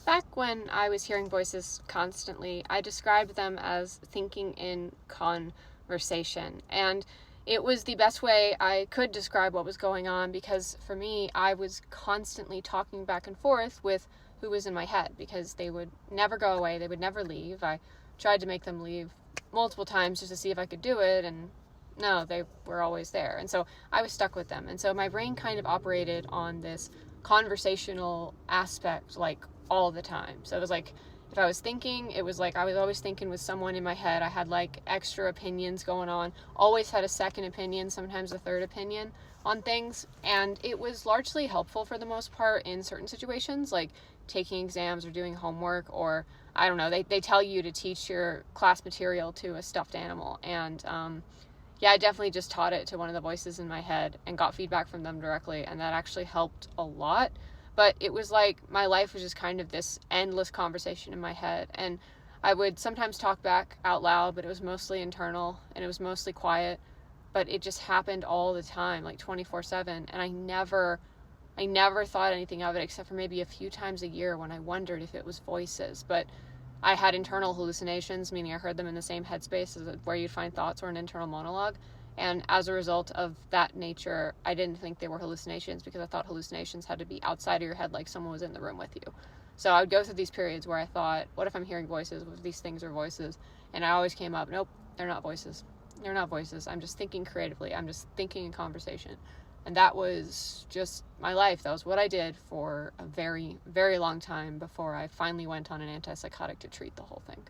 Back when I was hearing voices constantly, I described them as thinking in conversation. And it was the best way I could describe what was going on, because for me, I was constantly talking back and forth with who was in my head, because they would never go away. They would never leave. I tried to make them leave multiple times just to see if I could do it, and no, they were always there. And so I was stuck with them. And so my brain kind of operated on this conversational aspect, like, all the time. So it was like, if I was thinking, it was like I was always thinking with someone in my head. I had like extra opinions going on, always had a second opinion, sometimes a third opinion on things. And it was largely helpful for the most part in certain situations, like taking exams or doing homework, or I don't know, they tell you to teach your class material to a stuffed animal. And yeah, I definitely just taught it to one of the voices in my head and got feedback from them directly, and that actually helped a lot. But it was like my life was just kind of this endless conversation in my head, and I would sometimes talk back out loud, but it was mostly internal and it was mostly quiet. But it just happened all the time, like 24/7, and I never thought anything of it except for maybe a few times a year when I wondered if it was voices. But I had internal hallucinations, meaning I heard them in the same headspace as where you'd find thoughts or an internal monologue. And as a result of that nature, I didn't think they were hallucinations, because I thought hallucinations had to be outside of your head, like someone was in the room with you. So I would go through these periods where I thought, what if I'm hearing voices? What if these things are voices? And I always came up, nope, they're not voices. They're not voices. I'm just thinking creatively. I'm just thinking in conversation. And that was just my life. That was what I did for a very, very long time before I finally went on an antipsychotic to treat the whole thing.